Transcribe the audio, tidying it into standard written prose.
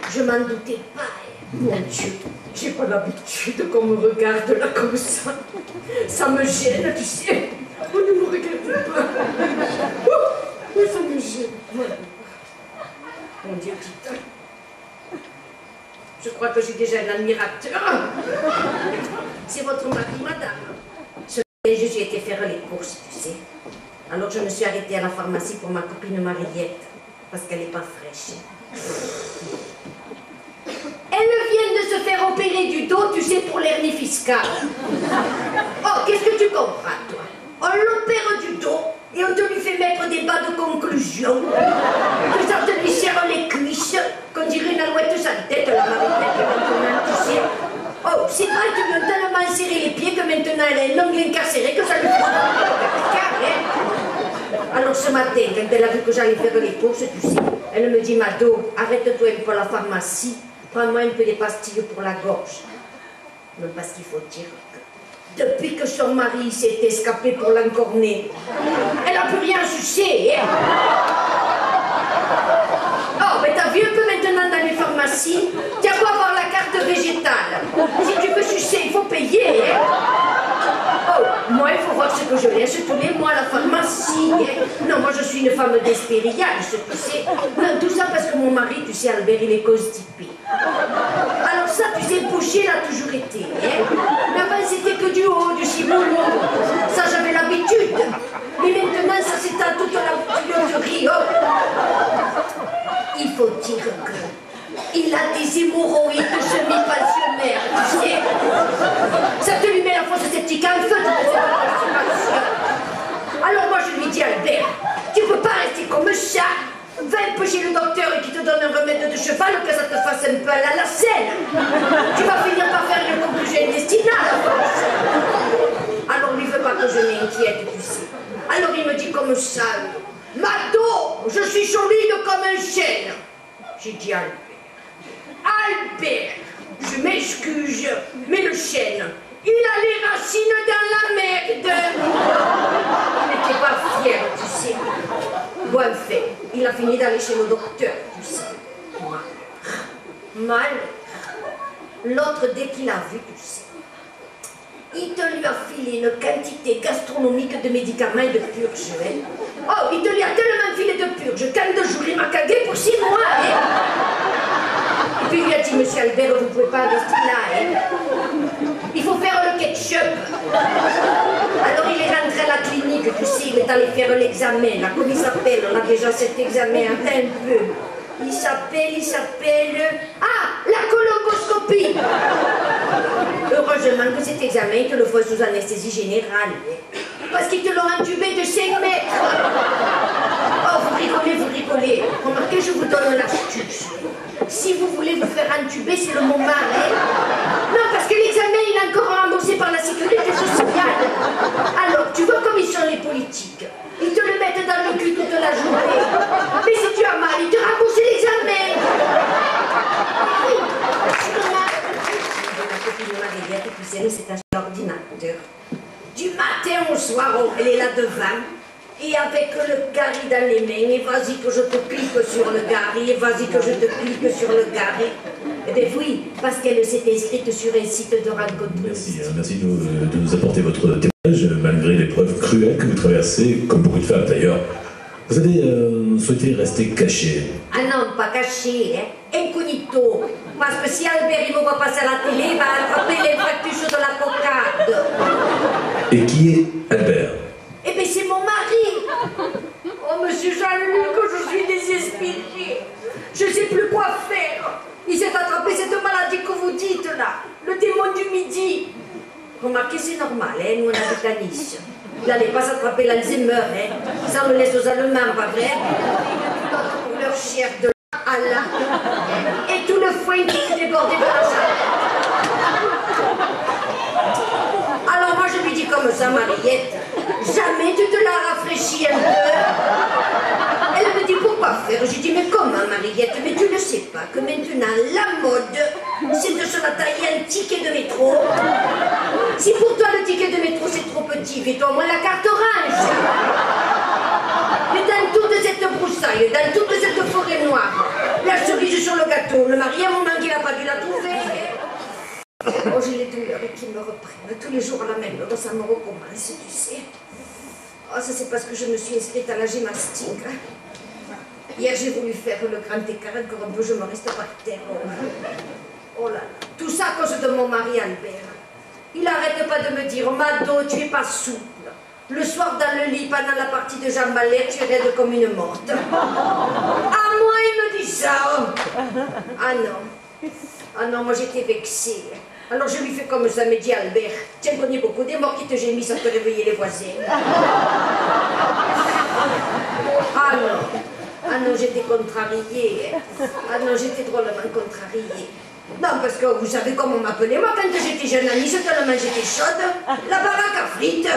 Je m'en doutais pas. Mon Dieu, j'ai pas l'habitude qu'on me regarde là comme ça. Ça me gêne, tu sais. Oh, ne me regardez pas. Oh, ça me gêne. Mon Dieu, Tita. Je crois que j'ai déjà un admirateur. C'est votre mari, madame. Je suis été faire les courses, tu sais. Alors je me suis arrêtée à la pharmacie pour ma copine Mariette, parce qu'elle n'est pas fraîche. Elle vient de se faire opérer du dos, tu sais, pour l'hernie fiscale. Oh, qu'est-ce que tu comprends, toi? On l'opère du dos et on te lui fait mettre des bas de conclusion. Que ça te lui serre les cuisses, qu'on dirait une alouette sans tête, la Mariette, maintenant, tu sais. Oh, c'est vrai que tu lui as tellement serré les pieds que maintenant elle a un ongle incarcéré que ça lui fait carré. Alors ce matin, quand elle a vu que j'allais faire les courses, tu sais, elle me dit, Mado, arrête-toi un peu à la pharmacie, prends-moi un peu des pastilles pour la gorge. Mais parce qu'il faut dire que depuis que son mari s'est escapé pour l'encorner, elle n'a plus rien sucé, hein. Oh, mais t'as vu un peu maintenant dans les pharmacies, tu as beau avoir la carte végétale. Si tu veux sucer, il faut payer, hein. Oh, moi, il faut voir ce que je laisse tous les mois à la pharmacie, hein. Non, moi, je suis une femme d'expérience, tu sais. Non, tout ça parce que mon mari, tu sais, Albert, il est constipé. Alors ça, tu sais, boucher, il a toujours été, hein. Mais avant, c'était que du haut, du ciboulot. Ça, j'avais l'habitude. Mais maintenant, ça s'étend toute la tuyauterie, oh. Il faut dire qu'il a des hémorroïdes semi-pensionnaires, tu sais. Ça te lui met la fosse septique en feu, alors moi je lui dis, Albert, tu peux pas rester comme ça. Va un peu chez le docteur et qui te donne un remède de cheval que ça te fasse un peu à la selle. Tu vas finir par faire une conclusion intestinale. Alors il ne veut pas que je m'inquiète, tu sais. Alors il me dit comme ça, Mado, je suis solide comme un chêne. J'ai dit Albert, je m'excuse, mais le chêne, il a les racines dans la merde. Il n'était pas fier, tu sais. Bon, en fait, il a fini d'aller chez le docteur, tu sais. Mal. L'autre, dès qu'il a vu, tu sais, il te lui a filé une quantité gastronomique de médicaments et de purges. Hein. Oh, il te lui a tellement filé de purges qu'en 2 jours, il m'a cagué pour 6 mois. Hein. Et puis il lui a dit, monsieur Albert, vous ne pouvez pas rester là. Hein. Il faut faire le ketchup. Alors il est rentré à la clinique, tu sais, il est allé faire l'examen. Là, comme il s'appelle, on a déjà cet examen, attends un peu. Il s'appelle... Ah, la colonoscopie. Heureusement que cet examen, il te le faut sous anesthésie générale. Parce qu'ils te l'ont intubé de 5 mètres. Oh, vous rigolez. Remarquez, je vous donne l'astuce. Si vous voulez vous faire intuber, c'est le moment. Hein. Non, parce que l'examen, il est encore remboursé par la sécurité sociale. Alors, tu vois comme ils sont les politiques. Ils te le mettent dans le cul toute la journée. Mais si tu as mal, ils te remboursent l'examen. Oui. Ma copine Mariette, puis c'est un ordinateur. Du matin au soir, elle est là devant. Et avec le gari dans les mains, et vas-y que je te clique sur le gari, et vas-y que je te clique sur le gari. Eh bien oui, parce qu'elle s'est inscrite sur un site de rencontre. Merci, merci de nous apporter votre témoignage, malgré l'épreuve cruelle que vous traversez, comme beaucoup de femmes d'ailleurs. Vous avez souhaité rester caché. Ah non, pas caché, hein. Incognito. Parce que si Albert il me voit passer à la télé, il va attraper les fractures de la cocarde. Et qui est Albert? Eh bien, c'est mon mari. Oh, monsieur Jean-Luc, que je suis désespérée. Je ne sais plus quoi faire. Il s'est attrapé cette maladie que vous dites, là. Le démon du midi. Remarquez, c'est normal, hein, nous on habite à Nice. Il n'allait pas s'attraper l'Alzheimer, hein. Ça on le laisse aux Allemands, pas vrai? Leur chair de là à là. Et tout le foin qui s'est débordé de la salle. Alors moi je lui dis comme ça, Mariette, jamais tu te l'as rafraîchi un peu. Elle me dit pourquoi faire? J'ai dit mais comment, Mariette? Mais tu ne sais pas que maintenant la mode c'est de se la tailler un ticket de métro. Si pour toi le ticket de métro c'est trop petit, fais-toi au moins la carte orange. Mais dans toute cette broussaille, dans toute cette forêt noire, la cerise sur le gâteau, le mari a et qui me reprennent. Tous les jours à la même heure, ça me recommence, tu sais. Oh, ça c'est parce que je me suis inscrite à la gymnastique. Hier, j'ai voulu faire le grand écart, encore un peu, je me reste par terre. Oh là là. Tout ça à cause de mon mari Albert. Il n'arrête pas de me dire, Mado, tu es pas souple. Le soir dans le lit, pendant la partie de Jean Ballet, tu es raide comme une morte. Ah, moi, il me dit ça. Oh. Ah non. Ah non, moi j'étais vexée. Alors je lui fais comme ça, me dit Albert. Tiens, connais beaucoup des morts qui te gémissent, ça te réveiller les voisins. Ah non. Ah non, j'étais contrariée. Ah non, j'étais drôlement contrariée. Non, parce que vous savez comment on m'appelait moi quand j'étais jeune à Nice, tellement j'étais chaude. La baraque à frites.